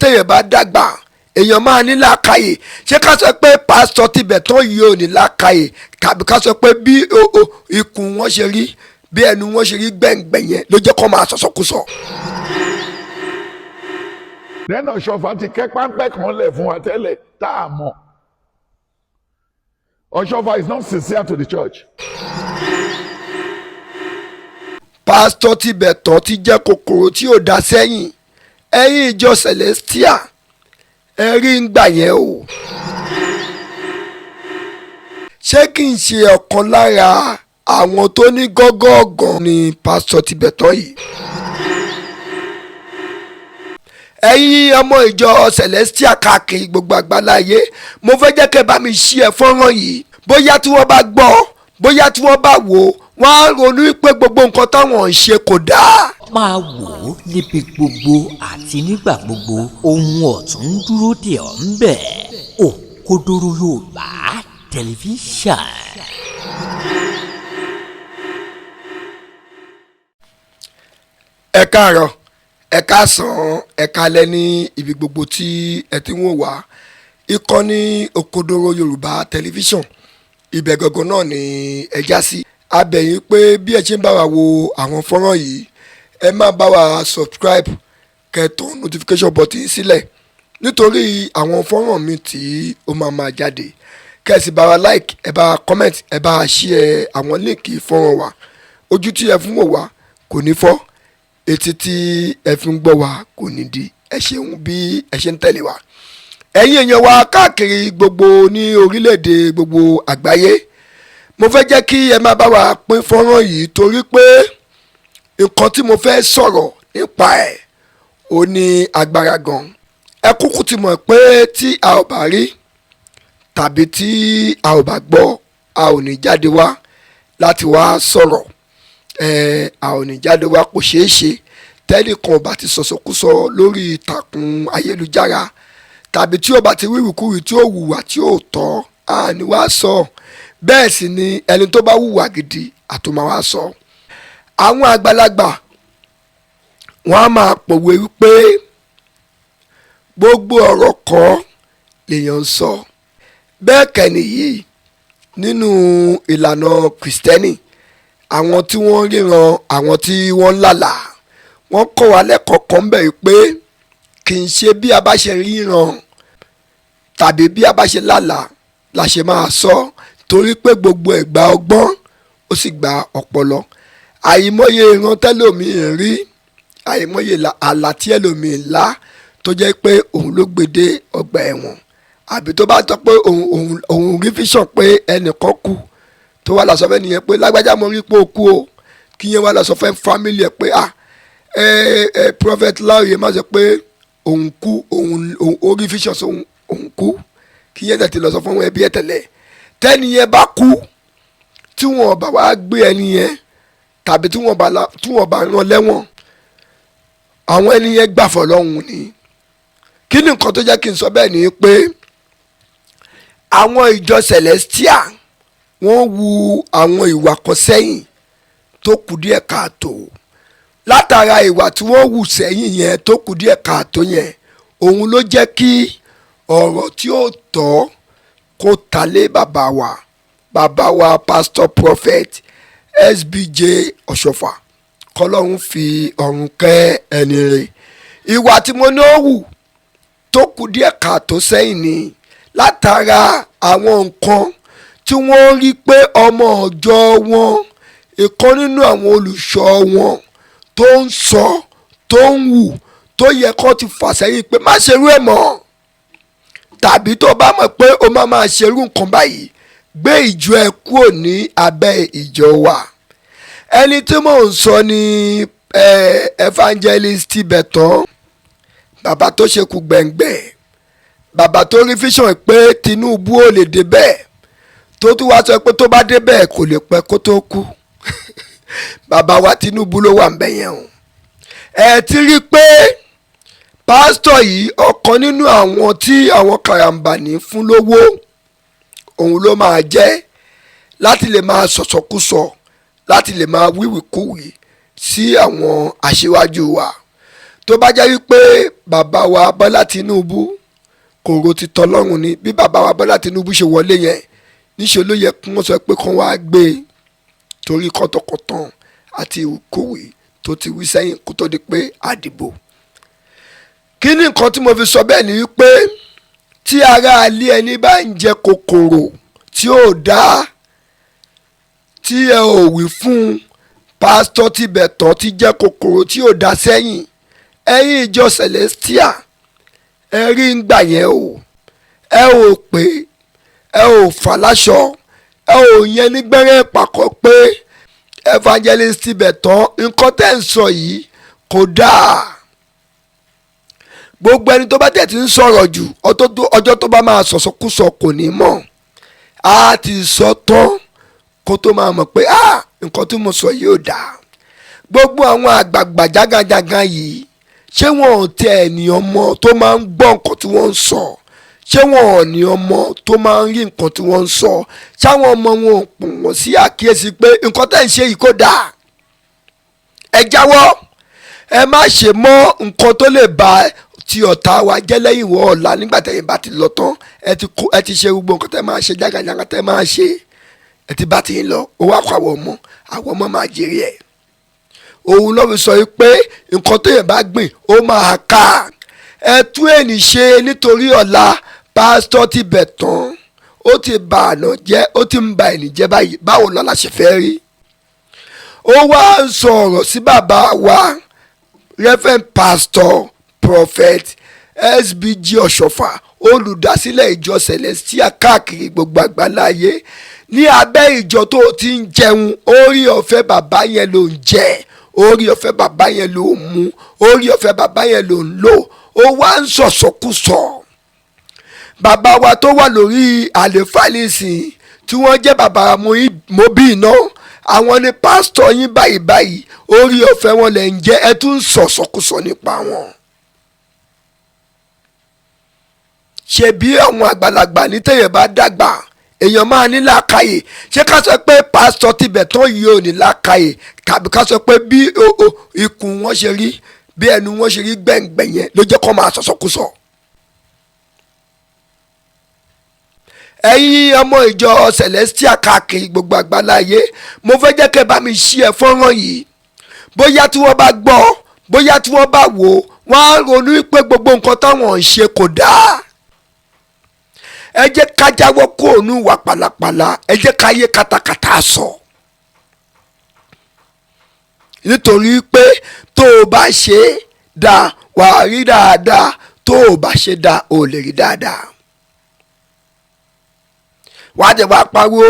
téèyàn bá dàgbà èèyàn máa ní làákàyè. Ṣé ká sọ pé pásítọ̀ tibẹ̀ tán yìí ò ní làákàyè, tàbí ká sọ pé bí ikùn wọn ṣe rí, bí ẹnu wọn ṣe rí gbẹ̀ngbẹ̀ yẹn ló jẹ́ kó máa sọ̀sọ̀kúsọ. lẹ́nà Ọ̀ṣọ́fà ti kẹ́ páńpẹ́ kan lẹ̀ fún wa tẹ́lẹ̀ tá a mọ̀. Ọ̀ṣọ́fà is not sincere to the church. Pásítọ̀ tibẹ̀ tán ti jẹ́ kòkòrò tí ò dá sẹ́yìn. Ẹ̀yin ìjọ Celestial ẹ rí ń gbà yẹn o. Ṣé kì í ṣe ọ̀kan lára àwọn tó ní gọ́gọ́ọ̀gàn ni pásítọ̀ tibẹ̀ tán yìí? Ẹ̀yin ọmọ ìjọ Celestial káàkiri gbogbo àgbáláyé, mo fẹ́ jẹ́ kẹ́ bá mi ṣí ẹ fọ́nrán yìí. Bóyá tí wọ́n bá gbọ́, bóyá tí wọ́n bá wò, wọ́n á ronú pé gbogbo nǹkan táwọn ń ṣe kò dáa. Máa wò ó níbi gbogbo àti nígbà gbogbo, ohun ọ̀tún ń dúró dè ọ́ ń bẹ̀. Òkodoro Yorùbá tẹlifíṣàn. Ẹ káàárọ̀, ẹ káàsán, ẹ káalẹ́ ní ibi gbogbo tí ẹ ti ń wò wá. Ìkànnì Òkodoro Yorùbá tẹlifíṣàn, ibẹ̀ gangan náà ni ẹ já sí. A bẹ̀ yín pé bí ẹ ṣe ń bá wa wo àwọn fọ́nrán yìí, ẹ máa bá wa subscribe, kẹ́tọ̀ notification button sílẹ̀ nítorí àwọn fọ́nrán mi tí ó máa jáde. Kẹ́sì bá wa like, ẹ bá wa comment, ẹ bá wa share àwọn líǹkì fọ́nrán wa. Ojú tí ẹ fún wò wá kò ní fọ́, etí tí ẹ fi ń gbọ́ wa kò ní di. Ẹ ṣeun bí ẹ ṣe ń tẹ̀lé wa. Ẹ̀yin èèyàn wa káàkiri gbogbo ní orílẹ̀-èdè gbogbo àgbáyé, mo fẹ́ jẹ́ kí ẹ máa bá wa pín fọ́nrán yìí torí pé nǹkan tí mo fẹ́ sọ̀rọ̀ nípa ẹ̀ ó ní agbára gan. Ẹ kúkú ti mọ̀ pé tí a ò bá rí tàbí tí a ò bá gbọ́, a ò ní jáde wá láti wá sọ̀rọ̀. A ò ní jáde wá, kò ṣeé ṣe tẹ́nìkan ò bá ti sọ̀sọ̀kúsọ lórí ìtàkùn ayélujára tàbí tí ó bá ti wíwìkúwì tí ó hùwà tí ó tọ́, a ní wá sọ. Bẹ́ẹ̀ sì ni ẹni tó bá hùwà gidi àtúmọ̀ wá sọ. Àwọn àgbàlagbà wọ́n á máa pòwe wípé gbogbo ọ̀rọ̀ kọ́ lèèyàn ń sọ. Bẹ́ẹ̀ kẹ́ni yìí nínú ìlànà Kristẹni, àwọn tí wọ́n ríran, àwọn tí wọ́n lálàá, wọ́n kọ́ wa lẹ́kọ̀ọ́ kan bẹ̀ wípé kì í ṣe bí a bá ṣe ríran tàbí bí a bá ṣe lálàá la ṣe máa sọ, torí pé gbogbo ẹ̀ gba ọgbọ́n ó sì gba ọpọlọ. Àìmọye ìran tẹ́lòmíì rí, àìmọye àlá tí ẹlòmíì lá tó jẹ́ pé òun ló gbèdé ọgbà ẹ̀wọ̀n, àbí tó bá tọ́ pé òun rí fíṣàn pé ẹnìkan kú tó wá lọ sọ fẹ́ nìyẹn pé lágbájá mo rí pé ó kú o, kí yẹn wá lọ sọ fẹ́ fámìlì ẹ̀ pé prophet Láòyè má sọ pé òun kú, òun ó rí fíṣàn sí òun kú, kí yẹn tètè lọ sọ fún ẹbí ẹ̀ tẹ̀lẹ̀. Tẹ́ni yẹn bá kú tí wọ́n bá wá gbé ẹni yẹn tàbí tí wọ́n bá rán lẹ́wọ̀n, àwọn ẹni yẹn gbà fọlọ́hún ni. Kí ni nǹkan tó jẹ́ kí n sọ bẹ́ẹ̀ ni pé àwọn ìjọ Celestial wọ́n wu àwọn ìwà kan sẹ́yìn tó kù díẹ̀ káàtó. Látara ìwà tí wọ́n wù sẹ́yìn yẹn tó kù díẹ̀ káàtó yẹn, òun ló jẹ́ kí ọ̀rọ̀ tí ó tọ́ kó ta lé bàbá wa pastor prophet SBJ Ọ̀ṣọ́fà, kọ́lọ́hún fi ọ̀run kẹ́ ẹni rẹ̀. Ìwà tí mo ní ó wù tó kù díẹ̀ káàtó sẹ́yìn ni látara àwọn nǹkan tí wọ́n rí pé ọmọ ọjọ́ wọn, ìkan nínú àwọn olùṣọ́ wọn tó ń sọ, tó ń wù, tó yẹ kó ti fà sẹ́yìn pé má ṣerú ẹ̀ mọ́, tàbí tó bá mọ̀ pé o máa ṣerú nǹkan báyìí, gbé ìjọ ẹ kúrò ní abẹ́ ìjọ wa. Ẹni tí mò ń sọ ni evangelist Tibetan, bàbá tó ṣekú gbẹ̀ngbẹ̀, bàbá tó rí fíṣàn pé Tinubu ò lè débẹ̀, tó tún wá sọ pé tó bá débẹ̀ kò lè pẹ́ kó tó kú. Bàbá wa Tinubu ló wà ń bẹ̀ yẹn o. Ẹ ti rí i pé pásítọ̀ yìí, ọ̀kan nínú àwọn tí àwọn karambani fún lówó, òun ló máa jẹ́ láti lè máa sọ̀sọ̀kúsọ, láti lè máa wíwìkúwì sí àwọn aṣíwájú wa. tó bá jẹ́ wípé bàbá wa Bọ́lá Tinubu kò ro ti tọlọ́run ni bí bàbá wa Bọ́lá Tinubu ṣe wọlé yẹn níṣẹ́ ló yẹ kí wọ́n sọ pé kán wá gbé e torí kọ́tọ̀kọ́tàn àti ìkówé tó ti wí sẹ́yìn kó tó di pé àdìbò. kí ni nǹkan tí mo fi sọ bẹ́ẹ̀ ni wípé tí ara alẹ́ ẹni bá ń jẹ kòkòrò tí ò dáa tí ẹ ò wí fún pásítọ̀ Tibẹ̀tán tí jẹ́ kòkòrò tí ò dáa sẹ́yìn ẹ̀yin ìjọ Celestial ẹ rí ń gbà yẹn o ẹ ò pé ẹ ò fàláṣọ ẹ ò yẹn ní gbẹ́rẹ́ pàkọ́ pé evangelist Tibẹ̀tán nǹkan tẹ́ ń sọ yìí kò dáa. gbogbo ẹni tó bá tẹ̀ tí ń sọ̀rọ̀ jù ọjọ́ tó bá máa sọ̀sọ́kúsọ kò ní mọ̀ á ti sọ tán kó tó máa mọ̀ pé nǹkan tí mo sọ yìí ò dáa. gbogbo àwọn àgbààgbà jágajàga yìí ṣé wọn ò tẹ ẹni ọmọ tó máa ń gbọ́ nǹkan tí wọ́n ń sọ ṣé wọn ò ní ọmọ tó máa ń rí nǹkan tí wọ́n ń sọ ṣáwọn ọmọ wọn ò pọ̀ wọ́n sí àkíyèsí pé nǹkan tẹ̀ ń ṣe yìí kò dáa. ẹ jáwọ́ ẹ má ṣe mọ́ nǹkan tó lè ba ti ọ̀tá wa jẹ́ lẹ́yìn wọ ọ̀la nígbà tẹ̀yìn bá ti lọ tán ẹ ti ṣe gbogbo nǹkan tẹ́ máa ṣe jágajàga tẹ́ máa ṣe ẹ ti bá ti ń lọ owó àpò àwọn ọmọ máa jèrè ẹ̀. òun ló fi sọ pé nǹkan tó yẹ bá gbìn ó máa ká ẹ tún ènì ṣe nítorí ọ̀la pásítọ̀ Tibẹ̀tán ó ti bà àná jẹ́ ó ti ń ba ẹ̀nì jẹ́ báyìí báwo lọ́la ṣe fẹ́ rí. ó wá ń sọ ọ̀rọ̀ sí bàbá wa Reverend Pastor Prophet SBG Ọ̀ṣọ́fà olùdásílẹ̀ ìjọ Celestial káàkiri gbogbo àgbáláyé ní abẹ́ ìjọ tó ti ń jẹun orí ọ̀fẹ́ bàbá yẹn ló ń jẹ orí ọ̀fẹ́ bàbá yẹn ló ń mu orí ọ̀fẹ́ bàbá yẹn ló ń lò ó wá ń sọ̀sọ̀kúsọ. bàbá wa tó wà lórí àléfà nísìnyí tí wọ́n jẹ́ bàbá Mobi iná àwọn ni pásítọ̀ yín báyìí orí ọ̀fẹ́ wọn lẹ̀ ń jẹ́ ẹ tún ń sọ̀sọ̀kúsọ nípa wọn. ṣebí àwọn àgbàlagbà ní tẹ̀yẹ̀ bá dàgbà èèyàn máa ní làákàyè ṣé ká sọ pé pásítọ̀ Tibẹ̀tán yìí ò ní làákàyè tàbí ká sọ pé bí ikùn wọn ṣe rí bí ẹnu wọn ṣe rí gbẹ̀ngbẹ̀ yẹn ló jẹ́ kó máa sọ̀sọ̀kúsọ. ẹ̀yin ọmọ ìjọ Celestial káàkiri gbogbo àgbáláyé mo fẹ́ jẹ́ kẹ́ bá mi ṣí ẹ fọ́nrán yìí bóyá tí wọ́n bá gbọ́ bóyá tí wọ́n bá wò wọ́n á ronú pé gbogbo nǹkan táwọn ń ṣe kò dáa. ẹ jẹ́ ká jáwọ́ kó ònú wà pàlàpàlà ẹ jẹ́ ká yé katakata sọ. nítorí pé tó o bá ṣe dáa wà á rí dáadáa tó o bá ṣe dáa ò lè rí dáadáa. wàá jẹ́ wàá pariwo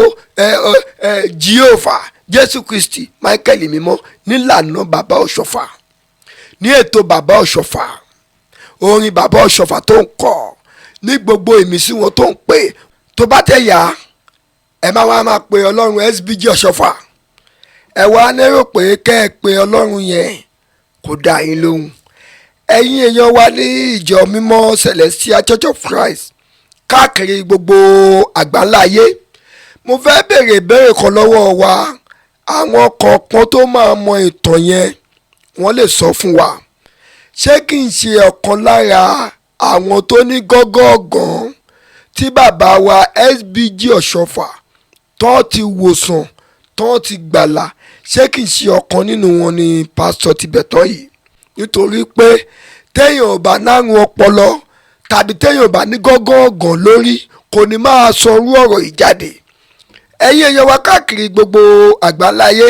Jehovah Jésù Kristi Michael mímọ́ nílànà bàbá Ọ̀ṣọ́fà ní ètò bàbá Ọ̀ṣọ́fà orin bàbá Ọ̀ṣọ́fà tó ń kọ́ ní gbogbo ìmísí wọn tó ń pè tó bá tẹ̀ yá ẹ máa pe ọlọ́run SBG Ọ̀ṣọ́fà ẹ wá lérò pé kẹ́ ẹ pe ọlọ́run yẹn kò dá yín lóhùn. ẹ̀yin èèyàn wa ní ìjọ mímọ́ Celestial Church of Christ káàkiri gbogbo àgbáńláyé mo fẹ́ béèrè ìbéèrè kan lọ́wọ́ wa àwọn kọ̀ọ̀kan tó máa mọ ìtàn yẹn wọ́n lè sọ fún wa ṣé kì í ṣe ọ̀kan lára àwọn tó ní gọ́gọ́gàn tí bàbá wa SBG Ọ̀ṣọ́fà tó ti wòsàn tó ti gbàlà ṣé kì í ṣe ọ̀kan nínú wọn ni pásítọ̀ Tibẹ̀tán yìí nítorí pé téèyàn ò bá nárùn ọpọlọ tàbí téèyàn ò bá ní gọ́gọ́gàn lórí kò ní máa sọ irú ọ̀rọ̀ yìí jáde. ẹ̀yin èèyàn wa káàkiri gbogbo àgbáláyé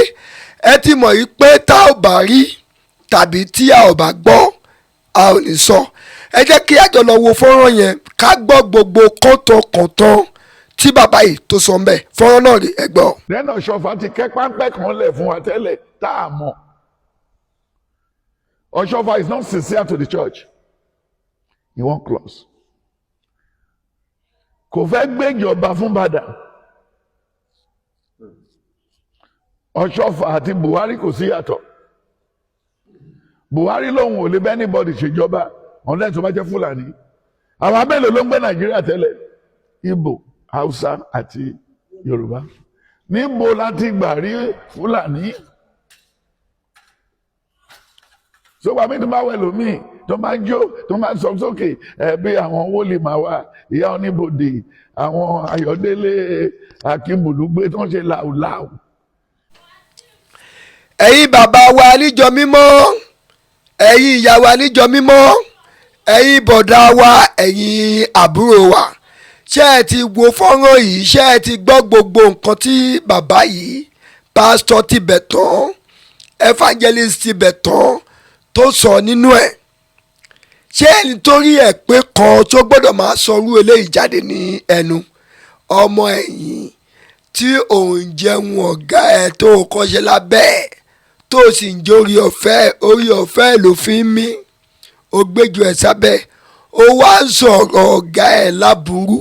ẹ ti mọ̀ yìí pé tá ò bá rí tàbí tí a ò bá gbọ́ a ò ní sọ. ẹ jẹ́ kí àjọ lọ wo fọ́nrán yẹn ká gbọ́ gbogbo kọ́ńtọ̀kọ̀ńtọ̀ tí bàbá yìí tó sọ mbẹ́ fọ́nrán náà rí ẹ gbọ́. lẹ́nu Ọ̀ṣọ́fà ti kẹ́ páńpẹ́ kan lẹ̀ fún wa tẹ́lẹ̀ tá a mọ̀. Ọ̀ṣọ́fà is not sincere to the church in one clause. kò fẹ́ gbéjọba fún Ìbàdàn. Ọ̀ṣọ́fà àti Buhari kò sí yàtọ̀. Buhari lòun ò lè bẹ́ anybody ṣèjọba ọ̀nlẹ́ tó bá jẹ́ Fúlàní. àwọn abẹ́lẹ̀ ló ń gbé Nàìjíríà tẹ́lẹ̀ Ìgbò Haúsá àti Yorùbá. níbo láti gbà rí Fúlàní. so wàá mi tó bá wẹ̀ lómi tó máa ń jó tó máa ń sọ sókè bí àwọn wòlíì máa wá ìyá oníbodè àwọn Ayọ̀délé Akínbùlúgbé tó ń ṣe làwùlàwù. ẹ̀yin bàbá wa níjọ mímọ́, ẹ̀yin ìyá wa níjọ mímọ́, ẹ̀yin bọ̀dá wa, ẹ̀yin àbúrò wa, ṣé ẹ ti wo fọ́nrán yìí? ṣé ẹ ti gbọ́ gbogbo nǹkan tí bàbá yìí, pásítọ̀ Tibetan, evangelist Tibetan tó sọ nínú ẹ̀? ṣé nítorí ẹ̀ pé kan tó gbọ́dọ̀ máa sọrú eléyìí jáde ní ẹnu? ọmọ ẹ̀yìn tí òun jẹun ọ̀gá ẹ̀ tó kọ́ṣẹ́ lábẹ́ ẹ̀ tó sì ń jẹ́ orí ọ̀fẹ́ ló fi ń mí, ó gbẹ́jọ́ ẹ̀ sábẹ́, ó wá ń sọ̀rọ̀ ọ̀gá ẹ̀ láburú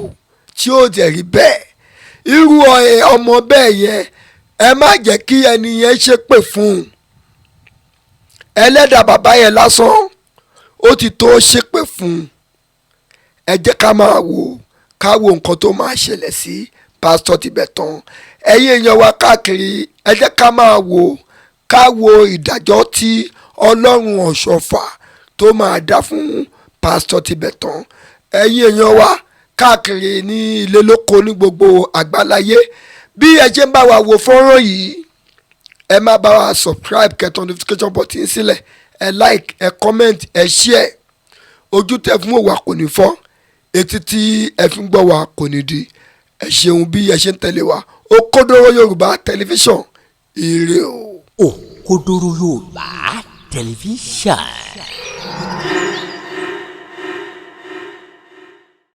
tí ó tẹ̀ rí bẹ́ẹ̀. irú ọmọ bẹ́ẹ̀ yẹn ẹ má jẹ́ kí ẹni yẹn ṣépè fún un. ẹlẹ́dàá bàbá yẹn lásán ó ti tó ṣépè fún un. ẹ jẹ́ ká wo nǹkan tó máa ṣẹlẹ̀ sí pásítọ̀ Tibetan. ẹ̀yin èèyàn wa káàkiri, ẹ jẹ́ ká wo ìdájọ́ tí Ọlọ́run ọ̀ṣọ́fà tó máa dá fún pásítọ̀ Tibetan. ẹ̀yin èèyàn wa káàkiri ní ilé lóko ní gbogbo àgbáláyé, bí ẹ ṣe ń bá wa wo fọ́nrán yìí, ẹ má bá wa subscribe, kẹtàn notification button sílẹ̀, ẹ like, ẹ comment, ẹ share. ojú tẹ fún wa kò ní fọ́, etí tí ẹ fi ń gbọ́ wa kò ní di. ẹ ṣeun bí ẹ ṣe ń tẹ̀lé wa. Òkodoro Yorùbá tẹlifíṣàn, ire o. Òkodoro Yorùbá tẹlifíṣàn.